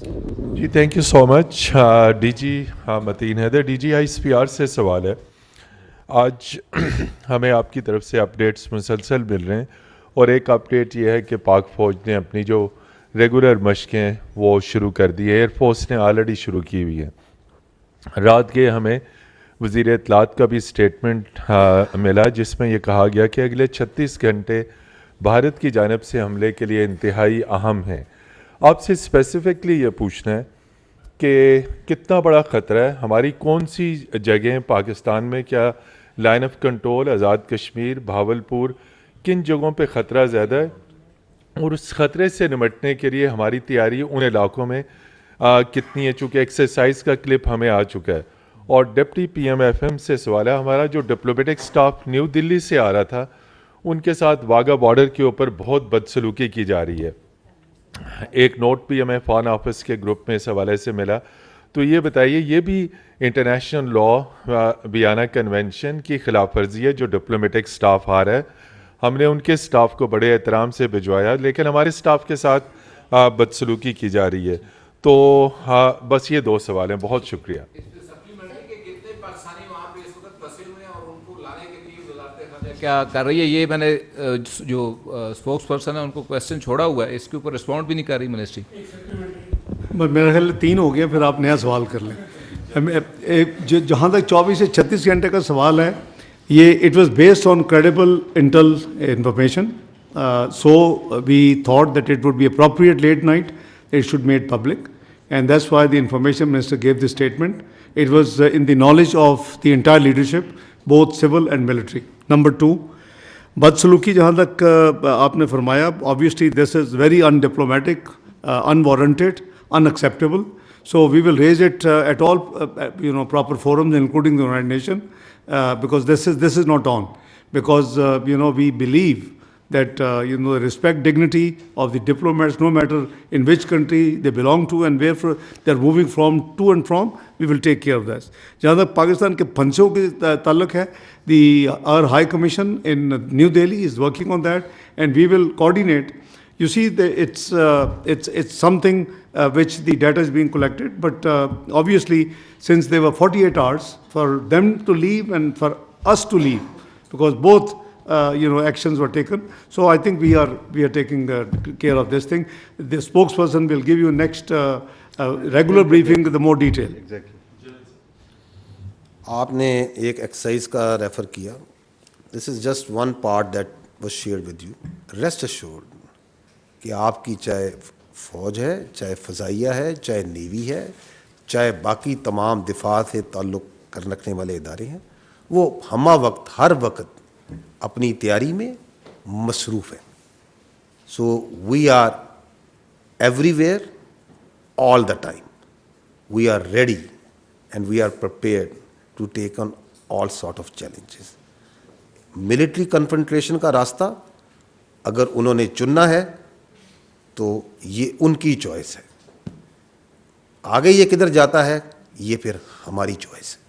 Ji thank you so much. DG Matin Haider, DG ISPR से सवाल है। आज हमें आपकी तरफ से अपडेट्स मुसलसल मिल रहे हैं और एक अपडेट ये है कि पाक फ़ौज ने अपनी जो रेगुलर मशक़ें वो शुरू कर दी है। एयरफोर्स ने ऑलरेडी शुरू की हुई है। रात के हमें वज़ीर इत्तलात का भी स्टेटमेंट मिला जिसमें यह कहा गया कि अगले 36 घंटे भारत की जानिब से हमले के लिए इंतहाई अहम हैं। आपसे स्पेसिफिकली ये पूछना है कि कितना बड़ा ख़तरा है, हमारी कौन सी जगहें पाकिस्तान में, क्या line of control, Azad Kashmir, Bahawalpur, किन जगहों पे ख़तरा ज़्यादा है और उस ख़तरे से निमटने के लिए हमारी तैयारी उन इलाकों में कितनी है। चूँकि एक्सरसाइज का क्लिप हमें आ चुका है। और डिप्टी PMFM से सवाल है, हमारा जो डिप्लोमेटिक स्टाफ न्यू दिल्ली से आ रहा था उनके साथ वाघा बॉर्डर के ऊपर बहुत बदसलूकी की जा रही है। एक नोट भी हमें फॉरेन ऑफिस के ग्रुप में इस हवाले से मिला। तो ये बताइए, ये भी इंटरनेशनल लॉ वियना कन्वेंशन की खिलाफ वर्जी है जो डिप्लोमेटिक स्टाफ आ रहा है। हमने उनके स्टाफ को बड़े एहतराम से भिजवाया लेकिन हमारे स्टाफ के साथ बदसलूकी की जा रही है। तो बस ये 2 सवाल हैं। बहुत शुक्रिया। क्या कर रही है ये, मैंने जो स्पोक्स पर्सन है उनको क्वेश्चन छोड़ा हुआ है, इसके ऊपर रिस्पॉन्ड भी नहीं कर रही मिनिस्ट्री। मेरा ख्याल 3 हो गया, फिर आप नया सवाल कर लें। जहाँ तक 24 से 36 घंटे का सवाल है, ये it was based on credible intel information, so we thought that it would be appropriate late night it should made public, and that's why the information minister gave the statement. It was in the knowledge of the entire leadership, both civil and military. Number 2, बदसलूकी जहाँ तक आपने फरमाया, obviously this is very undiplomatic, unwarranted, unacceptable. So we will raise it at all proper forums, including the United Nations, because this is not on. Because we believe that respect dignity of the diplomats, no matter in which country they belong to and where they are moving to and from, we will take care of that. जहाँ तक पाकिस्तान के फंसों के ताल्लुक है, our High Commission in New Delhi is working on that, and we will coordinate. You see, it's something which the data is being collected, but obviously since there were 48 hours for them to leave and for us to leave, because both actions were taken. So I think we are taking care of this thing. The spokesperson will give you next regular briefing with the more detail. Exactly. आपने एक exercise का refer किया. This is just one part that was shared with you. Rest assured कि आपकी चाहे फौज है, चाहे फ़ज़ाइया है, चाहे नेवी है, चाहे बाकी तमाम दिफा से ताल्लुक़ रखने वाले इदारे हैं, वो हमा वक्त हर वक्त अपनी तैयारी में मसरूफ़ है. So we are everywhere all the time. We are ready and we are prepared to take on all sort of challenges. Military confrontation का रास्ता अगर उन्होंने चुनना है तो ये उनकी चॉइस है. आगे ये किधर जाता है ये फिर हमारी चॉइस है.